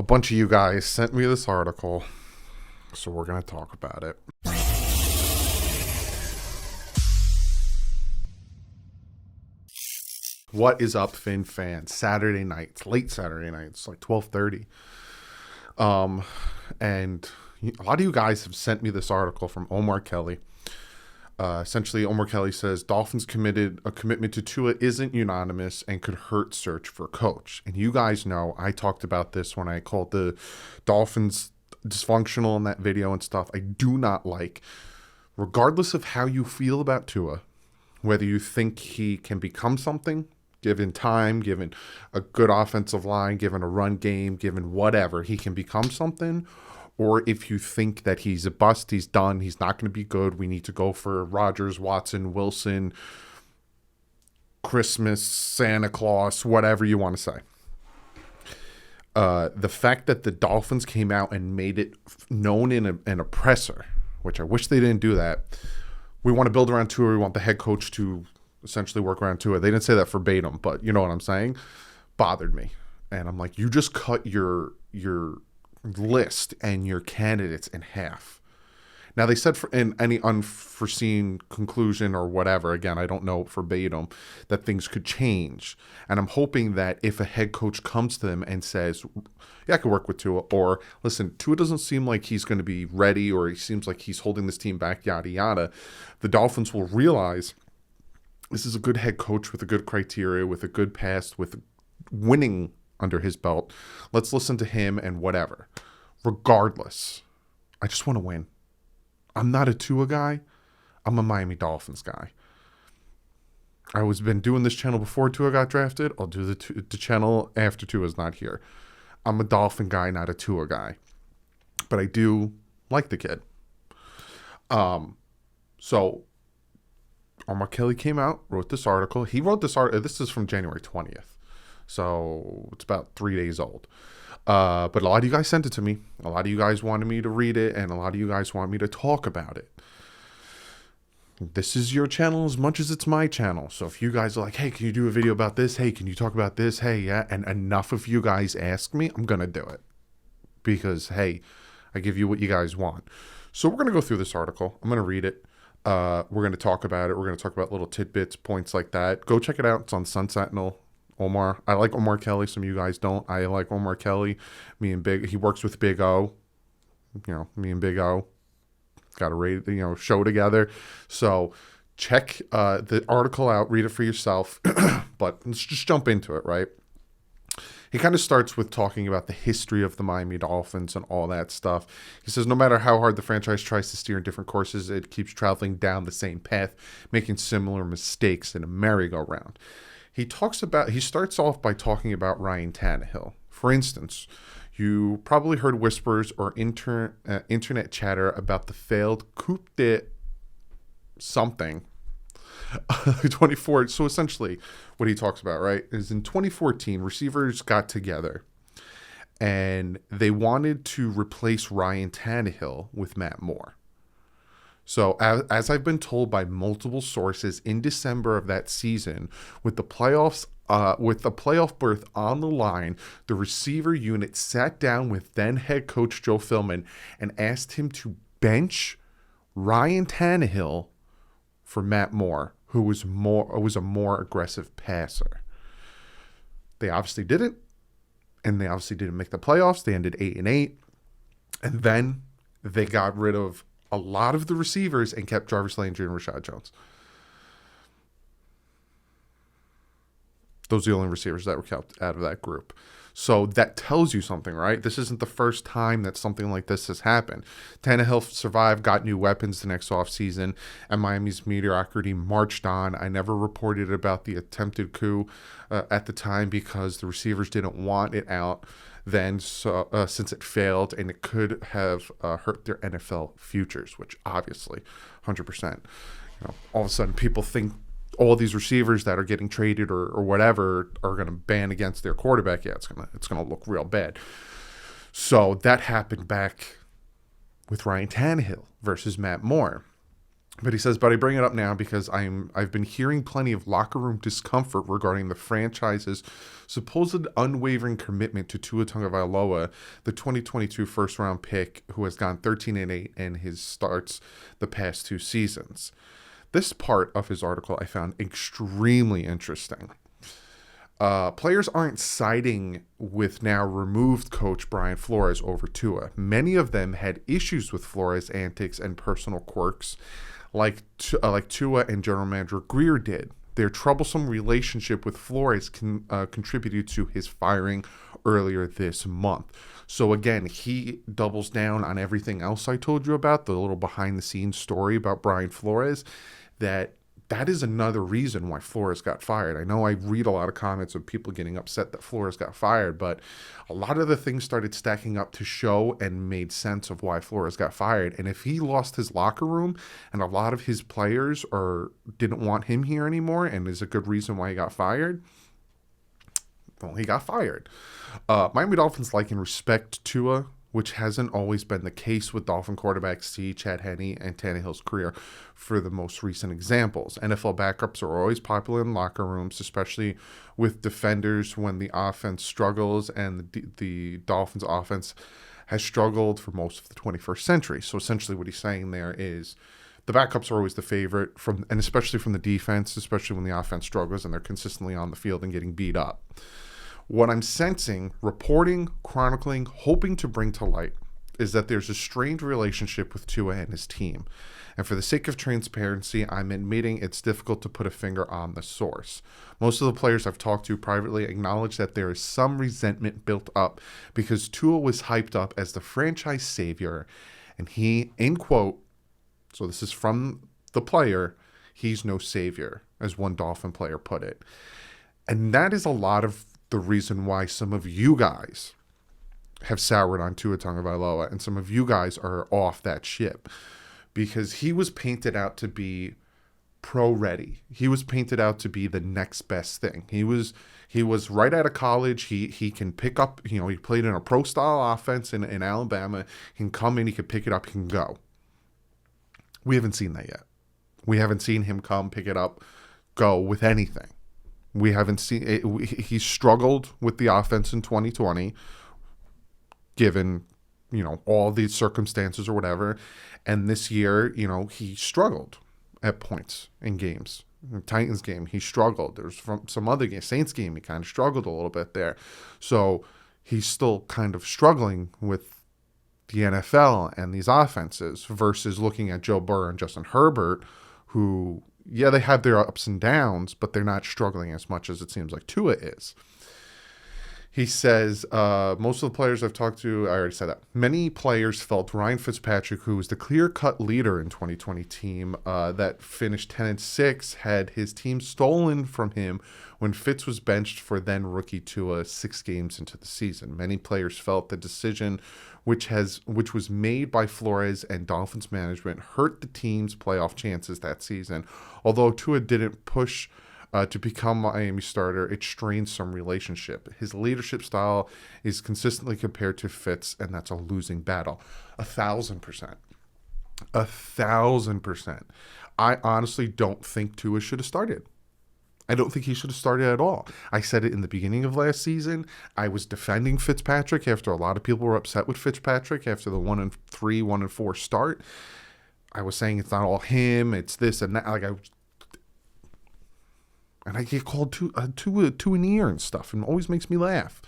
bunch of you guys sent me this article, so we're going to talk about it. What is up, Fin fans? Saturday night. It's late Saturday night. It's like 12:30. And a lot of you guys have sent me this article from Omar Kelly. Essentially, Omar Kelly says Dolphins commitment to Tua isn't unanimous and could hurt search for coach. And you guys know I talked about this when I called the Dolphins dysfunctional in that video and stuff. I do not like, regardless of how you feel about Tua, whether you think he can become something, given time, given a good offensive line, given a run game, given whatever, he can become something. Or if you think that he's a bust, he's done, he's not going to be good, we need to go for Rodgers, Watson, Wilson, Christmas, Santa Claus, whatever you want to say. The fact that the Dolphins came out and made it known in a presser, which I wish they didn't do that. We want to build around Tua. We want the head coach to essentially work around Tua. They didn't say that verbatim, but you know what I'm saying? Bothered me. And I'm like, you just cut your list and your candidates in half. Now, they said in any unforeseen conclusion or whatever, again, I don't know verbatim, that things could change. And I'm hoping that if a head coach comes to them and says, yeah, I could work with Tua, or listen, Tua doesn't seem like he's going to be ready, or he seems like he's holding this team back, yada, yada, the Dolphins will realize this is a good head coach with a good criteria, with a good past, with winning under his belt. Let's listen to him and whatever. Regardless, I just want to win. I'm not a Tua guy. I'm a Miami Dolphins guy. I was been doing this channel before Tua got drafted. I'll do the channel after Tua's not here. I'm a Dolphin guy, not a Tua guy. But I do like the kid. So Omar Kelly came out, wrote this article. He wrote this article. This is from January 20th. So it's about 3 days old. But a lot of you guys sent it to me. A lot of you guys wanted me to read it, and a lot of you guys want me to talk about it. This is your channel as much as it's my channel. So if you guys are like, hey, can you do a video about this? Hey, can you talk about this? Hey, yeah. And enough of you guys ask me, I'm going to do it. Because, hey, I give you what you guys want. So we're going to go through this article. I'm going to read it. We're going to talk about it. We're going to talk about little tidbits, points like that. Go check it out. It's on Sun Sentinel. Omar. I like Omar Kelly. Some of you guys don't. I like Omar Kelly. He works with Big O. You know, me and Big O got a show together. So check the article out. Read it for yourself. But let's just jump into it, right? He kind of starts with talking about the history of the Miami Dolphins and all that stuff. He says, no matter how hard the franchise tries to steer in different courses, it keeps traveling down the same path, making similar mistakes in a merry-go-round. He starts off by talking about Ryan Tannehill. For instance, you probably heard whispers or internet chatter about the failed Coupe de something 24. So essentially what he talks about, right, is in 2014, receivers got together and they wanted to replace Ryan Tannehill with Matt Moore. So as I've been told by multiple sources, in December of that season, with the playoff berth on the line, the receiver unit sat down with then head coach Joe Philbin and asked him to bench Ryan Tannehill for Matt Moore, who was a more aggressive passer. They obviously didn't, and they obviously didn't make the playoffs. They ended 8-8, and then they got rid of a lot of the receivers and kept Jarvis Landry and Rashad Jones. Those are the only receivers that were kept out of that group. So that tells you something, right? This isn't the first time that something like this has happened. Tannehill survived, got new weapons the next offseason, and Miami's mediocrity marched on. I never reported about the attempted coup at the time because the receivers didn't want it out then, since it failed, and it could have hurt their NFL futures, which obviously 100%. All of a sudden people think all these receivers that are getting traded or whatever are going to ban against their quarterback. Yeah, it's gonna look real bad. So that happened back with Ryan Tannehill versus Matt Moore. But he says, but I bring it up now because I've been hearing plenty of locker room discomfort regarding the franchise's supposed unwavering commitment to Tua Tagovailoa, the 2022 first round pick who has gone 13-8 in his starts the past 2 seasons. This part of his article I found extremely interesting. Players aren't siding with now removed coach Brian Flores over Tua. Many of them had issues with Flores' antics and personal quirks, like Tua and General Manager Greer did. Their troublesome relationship with Flores contributed to his firing earlier this month. So again, he doubles down on everything else I told you about, the little behind-the-scenes story about Brian Flores, that is another reason why Flores got fired. I know I read a lot of comments of people getting upset that Flores got fired, but a lot of the things started stacking up to show and made sense of why Flores got fired. And if he lost his locker room and a lot of his players didn't want him here anymore, and is a good reason why he got fired, well, he got fired. Miami Dolphins like and respect Tua, which hasn't always been the case with Dolphin quarterbacks T, Chad Henne, and Tannehill's career for the most recent examples. NFL backups are always popular in locker rooms, especially with defenders when the offense struggles, and the Dolphins offense has struggled for most of the 21st century. So essentially what he's saying there is the backups are always the favorite, and especially from the defense, especially when the offense struggles and they're consistently on the field and getting beat up. What I'm sensing, reporting, chronicling, hoping to bring to light is that there's a strained relationship with Tua and his team. And for the sake of transparency, I'm admitting it's difficult to put a finger on the source. Most of the players I've talked to privately acknowledge that there is some resentment built up because Tua was hyped up as the franchise savior, and he, in quote, so this is from the player, he's no savior, as one Dolphin player put it. And that is a lot of the reason why some of you guys have soured on Tua Tagovailoa, and some of you guys are off that ship, because he was painted out to be pro ready. He was painted out to be the next best thing. He was right out of college. He can pick up, he played in a pro style offense in Alabama. He can come in, he can pick it up, he can go. We haven't seen that yet. We haven't seen him come, pick it up, go with anything. We haven't seen it. He struggled with the offense in 2020, given, all these circumstances or whatever. And this year, he struggled at points in games. In the Titans game, he struggled. There's from some other game, Saints game, he kind of struggled a little bit there. So he's still kind of struggling with the NFL and these offenses versus looking at Joe Burrow and Justin Herbert, who, yeah, they have their ups and downs, but they're not struggling as much as it seems like Tua is. He says, most of the players I've talked to, I already said that. Many players felt Ryan Fitzpatrick, who was the clear-cut leader in 2020 team that finished 10-6, had his team stolen from him when Fitz was benched for then-rookie Tua 6 games into the season. Many players felt the decision, which was made by Flores and Dolphins management, hurt the team's playoff chances that season. Although Tua didn't push to become Miami starter, it strained some relationship. His leadership style is consistently compared to Fitz, and that's a losing battle. 1,000%. 1,000%. I honestly don't think Tua should have started. I don't think he should have started at all. I said it in the beginning of last season. I was defending Fitzpatrick after a lot of people were upset with Fitzpatrick after the 1-3, 1-4 start. I was saying it's not all him, it's this and that. And I get called Tua in the ear and stuff, and it always makes me laugh.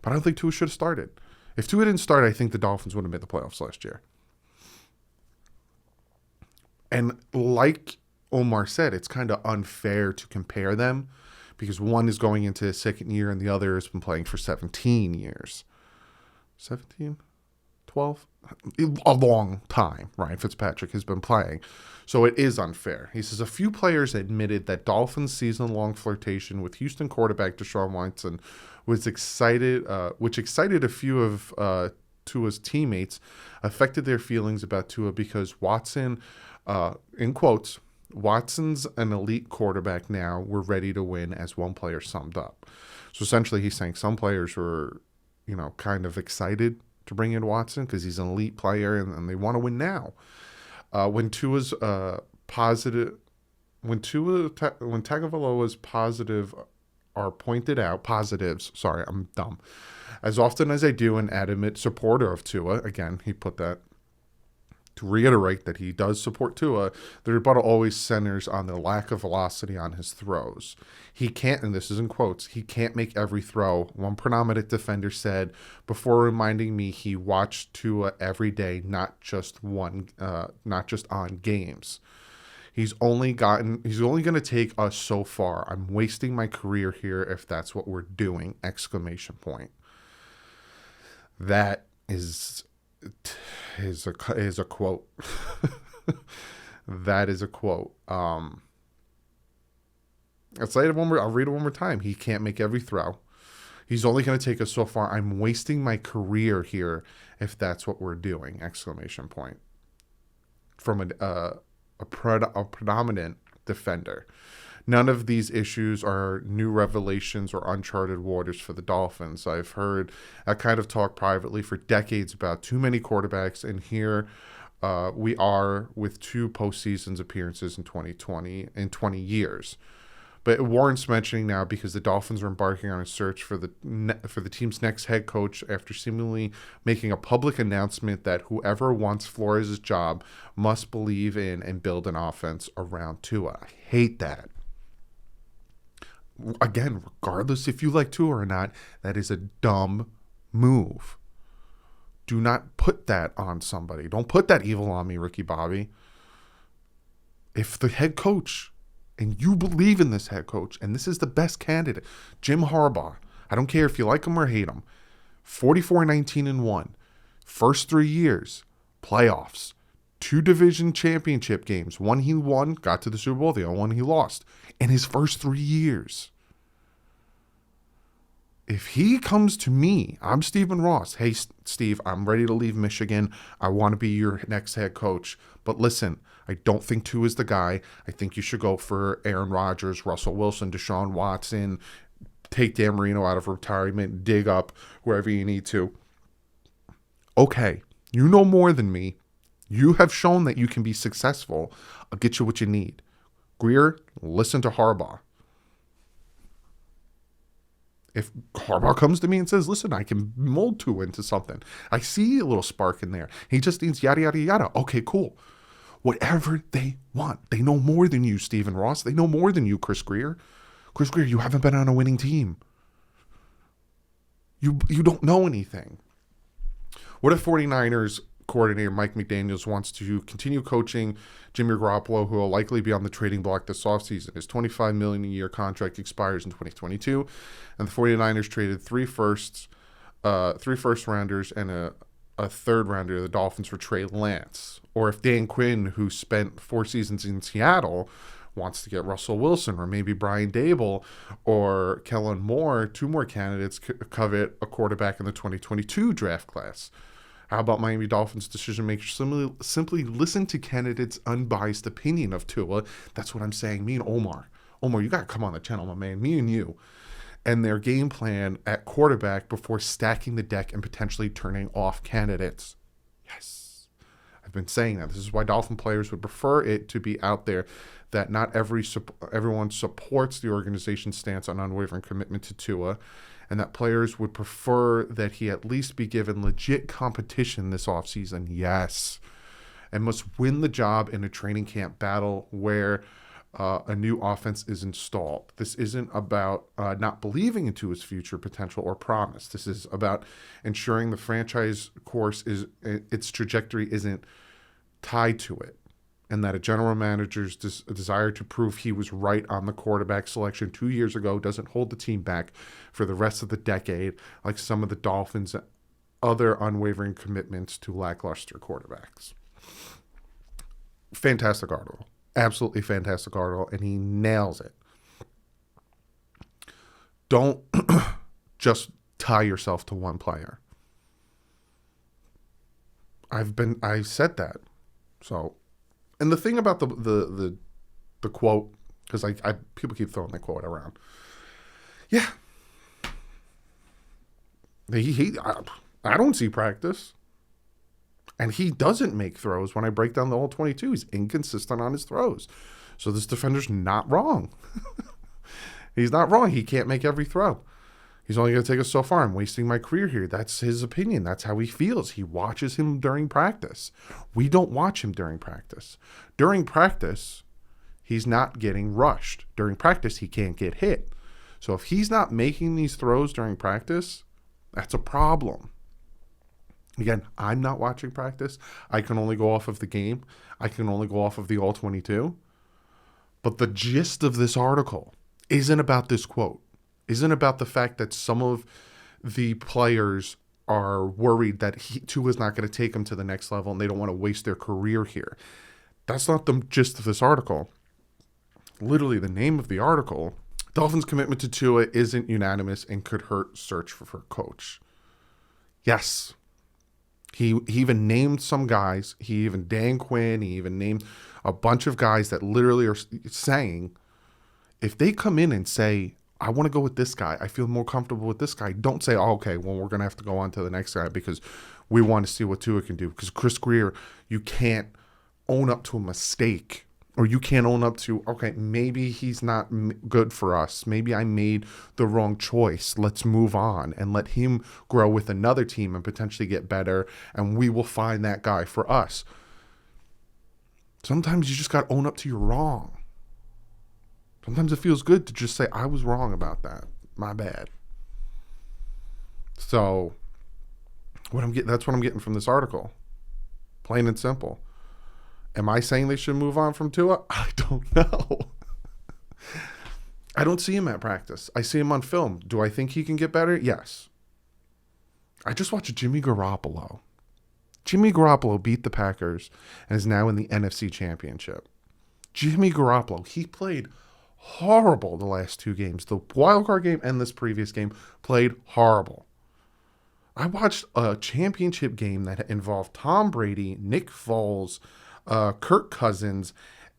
But I don't think Tua should have started. If Tua didn't start, I think the Dolphins would have made the playoffs last year. And like Omar said, it's kind of unfair to compare them because one is going into his second year and the other has been playing for 17 years. 17? 12? A long time, Ryan Fitzpatrick has been playing. So it is unfair. He says a few players admitted that Dolphins' season-long flirtation with Houston quarterback Deshaun Watson was which excited a few of Tua's teammates, affected their feelings about Tua because Watson, in quotes, Watson's an elite quarterback now. We're ready to win, as one player summed up. So essentially he's saying some players were, kind of excited to bring in Watson because he's an elite player and they want to win now. When Tua's positive when Tagovailoa's positive are pointed out, positives, sorry, I'm dumb, as often as I do an adamant supporter of Tua, again, he put that to reiterate that he does support Tua, the rebuttal always centers on the lack of velocity on his throws. He can't, and this is in quotes, he can't make every throw. One predominant defender said before reminding me he watched Tua every day, not just on games. He's only going to take us so far. I'm wasting my career here if that's what we're doing! Exclamation point. That is a quote. That is a quote. I'll say it one more. I'll read it one more time. He can't make every throw. He's only going to take us so far. I'm wasting my career here if that's what we're doing! Exclamation point. From a predominant defender. None of these issues are new revelations or uncharted waters for the Dolphins. I've heard that kind of talk privately for decades about too many quarterbacks, and here we are with 2 postseasons appearances in 20 years. But it warrants mentioning now because the Dolphins are embarking on a search for the team's next head coach after seemingly making a public announcement that whoever wants Flores' job must believe in and build an offense around Tua. I hate that. Again, regardless if you like Tua or not, that is a dumb move. Do not put that on somebody. Don't put that evil on me, Ricky Bobby. If the head coach, and you believe in this head coach, and this is the best candidate, Jim Harbaugh, I don't care if you like him or hate him, 44-19-1, first 3 years, playoffs, 2 division championship games. One he won, got to the Super Bowl. The other one he lost in his first 3 years. If he comes to me, I'm Stephen Ross. Hey, Steve, I'm ready to leave Michigan. I want to be your next head coach. But listen, I don't think Tua is the guy. I think you should go for Aaron Rodgers, Russell Wilson, Deshaun Watson, take Dan Marino out of retirement, dig up wherever you need to. Okay, you know more than me. You have shown that you can be successful. I'll get you what you need. Greer, listen to Harbaugh. If Harbaugh comes to me and says, listen, I can mold Tua into something. I see a little spark in there. He just needs yada, yada, yada. Okay, cool. Whatever they want. They know more than you, Stephen Ross. They know more than you, Chris Greer. Chris Greer, you haven't been on a winning team. You don't know anything. What if 49ers coordinator Mike McDaniels wants to continue coaching Jimmy Garoppolo, who will likely be on the trading block this offseason? His $25 million a year contract expires in 2022, and the 49ers traded three first rounders and a third rounder to the Dolphins for Trey Lance. Or if Dan Quinn, who spent 4 seasons in Seattle, wants to get Russell Wilson or maybe Brian Dable or Kellen Moore, 2 more candidates covet a quarterback in the 2022 draft class. How about Miami Dolphins decision makers simply listen to candidates' unbiased opinion of Tua? That's what I'm saying. Me and Omar, you got to come on the channel, my man. Me and you. And their game plan at quarterback before stacking the deck and potentially turning off candidates. Yes. I've been saying that. This is why Dolphin players would prefer it to be out there that not everyone supports the organization's stance on unwavering commitment to Tua, and that players would prefer that he at least be given legit competition this offseason. Yes. And must win the job in a training camp battle where a new offense is installed. This isn't about not believing into his future potential or promise. This is about ensuring the franchise course its trajectory isn't tied to it, and that a general manager's desire to prove he was right on the quarterback selection 2 years ago doesn't hold the team back for the rest of the decade, like some of the Dolphins' other unwavering commitments to lackluster quarterbacks. Fantastic article. Absolutely fantastic article, and he nails it. Don't just tie yourself to one player. I said that. So, and the thing about the quote, because I people keep throwing that quote around. Yeah. I don't see practice. And he doesn't make throws when I break down the all 22. He's inconsistent on his throws. So this defender's not wrong. He's not wrong. He can't make every throw. He's only going to take us so far. I'm wasting my career here. That's his opinion. That's how he feels. He watches him during practice. We don't watch him during practice. During practice, he's not getting rushed. During practice, he can't get hit. So if he's not making these throws during practice, that's a problem. Again, I'm not watching practice. I can only go off of the game. I can only go off of the all 22. But the gist of this article isn't about this quote. Isn't about the fact that some of the players are worried that Tua's not going to take them to the next level and they don't want to waste their career here. That's not the gist of this article. Literally, the name of the article, Dolphins' commitment to Tua isn't unanimous and could hurt search for a coach. Yes. He even named some guys. He even, Dan Quinn, he even named a bunch of guys that literally are saying, if they come in and say, I want to go with this guy, I feel more comfortable with this guy, don't say, oh, okay, well, we're going to have to go on to the next guy because we want to see what Tua can do. Because Chris Greer, you can't own up to a mistake, or you can't own up to, okay, maybe he's not good for us. Maybe I made the wrong choice. Let's move on and let him grow with another team and potentially get better, and we will find that guy for us. Sometimes you just got to own up to your wrong. Sometimes it feels good to just say, I was wrong about that. My bad. So that's what I'm getting from this article. Plain and simple. Am I saying they should move on from Tua? I don't know. I don't see him at practice. I see him on film. Do I think he can get better? Yes. I just watched Jimmy Garoppolo. Jimmy Garoppolo beat the Packers and is now in the NFC Championship. Jimmy Garoppolo, he played horrible the last two games. The wildcard game and this previous game played horrible. I watched a championship game that involved Tom Brady, Nick Foles, Kirk Cousins,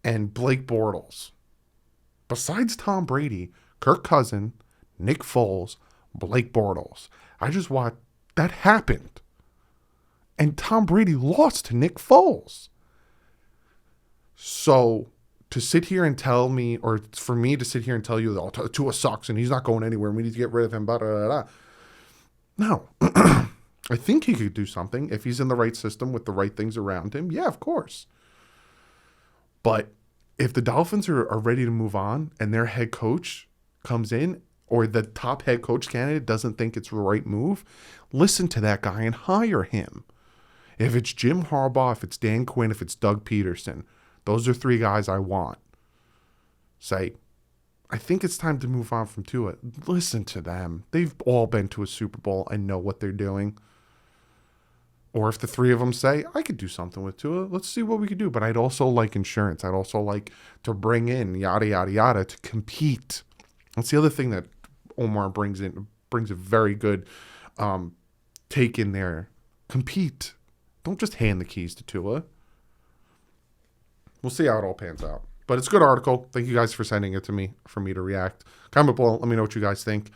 and Blake Bortles. Besides Tom Brady, Kirk Cousins, Nick Foles, Blake Bortles. I just watched that happened. And Tom Brady lost to Nick Foles. So to sit here and tell me, or for me to sit here and tell you that Tua sucks and he's not going anywhere and we need to get rid of him, blah, blah, blah, blah. No. I think he could do something if he's in the right system with the right things around him. Yeah, of course. But if the Dolphins are ready to move on and their head coach comes in, or the top head coach candidate doesn't think it's the right move, listen to that guy and hire him. If it's Jim Harbaugh, if it's Dan Quinn, if it's Doug Peterson, those are three guys I want. Say, I think it's time to move on from Tua. Listen to them. They've all been to a Super Bowl and know what they're doing. Or if the three of them say, I could do something with Tua, let's see what we could do. But I'd also like insurance. I'd also like to bring in yada, yada, yada to compete. That's the other thing that Omar brings a very good take in there. Compete. Don't just hand the keys to Tua. We'll see how it all pans out. But it's a good article. Thank you guys for sending it to me for me to react. Comment below. Let me know what you guys think.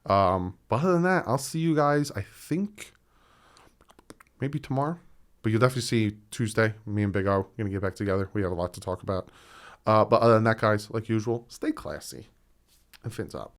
But other than that, I'll see you guys, I think, maybe tomorrow. But you'll definitely see Tuesday. Me and Big O are going to get back together. We have a lot to talk about. But other than that, guys, like usual, stay classy. And fins up.